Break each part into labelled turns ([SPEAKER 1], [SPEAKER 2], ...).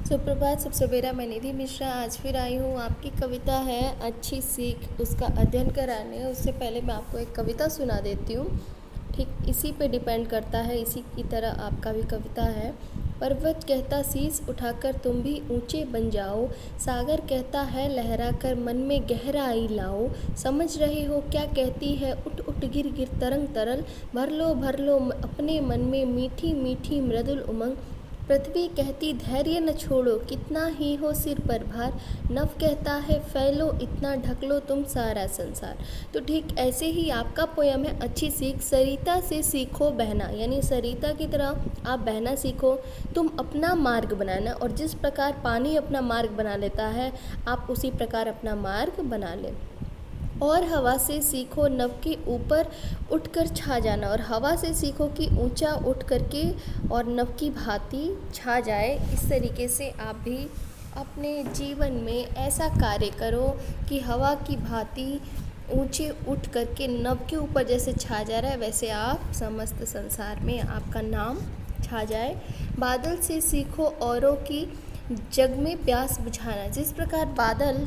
[SPEAKER 1] सुप्रभात, शुभ सवेरा। मैं निधि मिश्रा आज फिर आई हूँ। आपकी कविता है अच्छी सीख, उसका अध्ययन कराने। उससे पहले मैं आपको एक कविता सुना देती हूँ। ठीक इसी पे डिपेंड करता है, इसी की तरह आपका भी कविता है। पर्वत कहता शीश उठाकर तुम भी ऊंचे बन जाओ, सागर कहता है लहरा कर मन में गहराई लाओ। समझ रहे हो क्या कहती है उठ उठ गिर गिर तरंग तरल, भर लो अपने मन में मीठी मीठी मृदुल उमंग। पृथ्वी कहती धैर्य न छोड़ो कितना ही हो सिर पर भार, नभ कहता है फैलो इतना ढक लो तुम सारा संसार। तो ठीक ऐसे ही आपका पोयम है अच्छी सीख। सरिता से सीखो बहना, यानी सरिता की तरह आप बहना सीखो, तुम अपना मार्ग बनाना। और जिस प्रकार पानी अपना मार्ग बना लेता है, आप उसी प्रकार अपना मार्ग बना लें। और हवा से सीखो नभ के ऊपर उठकर छा जाना, और हवा से सीखो कि ऊंचा उठ करके और नभ की भांति छा जाए। इस तरीके से आप भी अपने जीवन में ऐसा कार्य करो कि हवा की भांति ऊंचे उठ करके नभ के ऊपर जैसे छा जा रहा है, वैसे आप समस्त संसार में आपका नाम छा जाए। बादल से सीखो औरों की जग में प्यास बुझाना। जिस प्रकार बादल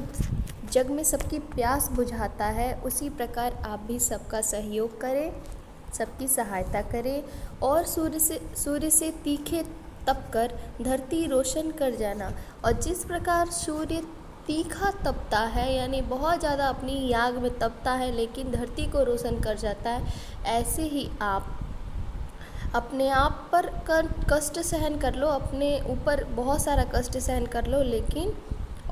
[SPEAKER 1] जग में सबकी प्यास बुझाता है, उसी प्रकार आप भी सबका सहयोग करें, सबकी सहायता करें। और सूर्य से तीखे तप कर धरती रोशन कर जाना। और जिस प्रकार सूर्य तीखा तपता है, यानी बहुत ज़्यादा अपनी आग में तपता है लेकिन धरती को रोशन कर जाता है, ऐसे ही आप अपने आप पर कष्ट सहन कर लो, अपने ऊपर बहुत सारा कष्ट सहन कर लो, लेकिन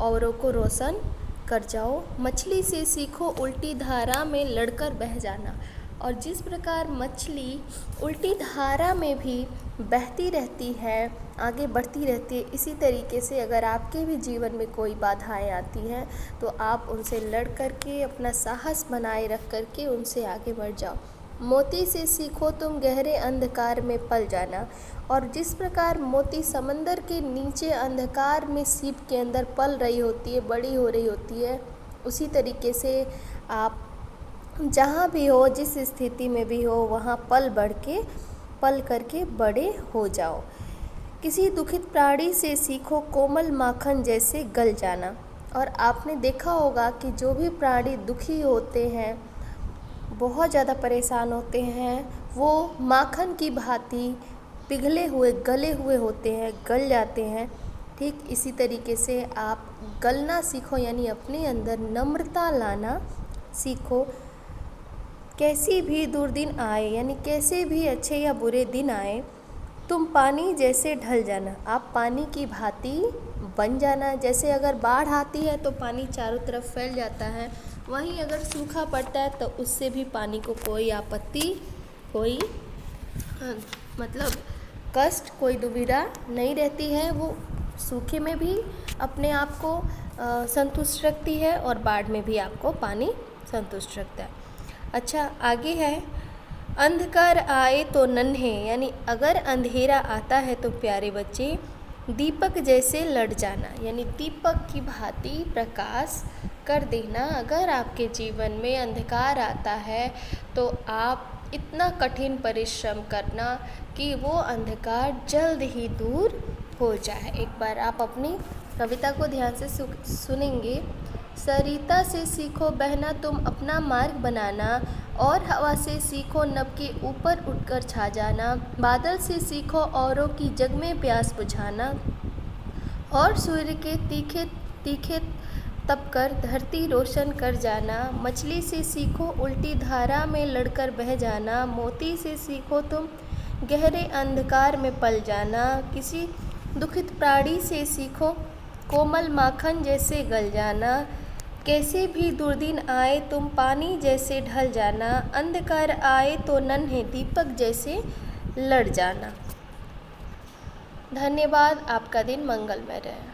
[SPEAKER 1] औरों को रोशन कर जाओ। मछली से सीखो उल्टी धारा में लड़कर बह जाना। और जिस प्रकार मछली उल्टी धारा में भी बहती रहती है, आगे बढ़ती रहती है, इसी तरीके से अगर आपके भी जीवन में कोई बाधाएं आती हैं तो आप उनसे लड़ करके अपना साहस बनाए रख करके उनसे आगे बढ़ जाओ। मोती से सीखो तुम गहरे अंधकार में पल जाना। और जिस प्रकार मोती समंदर के नीचे अंधकार में सीप के अंदर पल रही होती है, बड़ी हो रही होती है, उसी तरीके से आप जहाँ भी हो, जिस स्थिति में भी हो, वहाँ पल करके बड़े हो जाओ। किसी दुखित प्राणी से सीखो कोमल माखन जैसे गल जाना। और आपने देखा होगा कि जो भी प्राणी दुखी होते हैं, बहुत ज़्यादा परेशान होते हैं, वो माखन की भांति पिघले हुए गले हुए होते हैं, गल जाते हैं। ठीक इसी तरीके से आप गलना सीखो, यानी अपने अंदर नम्रता लाना सीखो। कैसी भी दुर्दिन आए, यानी कैसे भी अच्छे या बुरे दिन आए, तुम पानी जैसे ढल जाना। आप पानी की भांति बन जाना। जैसे अगर बाढ़ आती है तो पानी चारों तरफ फैल जाता है, वहीं अगर सूखा पड़ता है तो उससे भी पानी को कोई आपत्ति, कोई कष्ट, कोई दुविधा नहीं रहती है। वो सूखे में भी अपने आप को संतुष्ट रखती है और बाढ़ में भी आपको पानी संतुष्ट रखता है। अच्छा, आगे है अंधकार आए तो नन्हे, यानी अगर अंधेरा आता है तो प्यारे बच्चे दीपक जैसे लड़ जाना, यानी दीपक की भांति प्रकाश कर देना। अगर आपके जीवन में अंधकार आता है तो आप इतना कठिन परिश्रम करना कि वो अंधकार जल्द ही दूर हो जाए। एक बार आप अपनी कविता को ध्यान से सुनेंगे। सरिता से सीखो बहना तुम अपना मार्ग बनाना, और हवा से सीखो नभ के ऊपर उठकर छा जाना। बादल से सीखो औरों की जग में प्यास बुझाना, और सूर्य के तीखे तप कर धरती रोशन कर जाना। मछली से सीखो उल्टी धारा में लड़कर बह जाना। मोती से सीखो तुम गहरे अंधकार में पल जाना। किसी दुखित प्राणी से सीखो कोमल माखन जैसे गल जाना। कैसे भी दुर्दिन आए तुम पानी जैसे ढल जाना। अंधकार आए तो नन्हे दीपक जैसे लड़ जाना। धन्यवाद। आपका दिन मंगलमय रहे।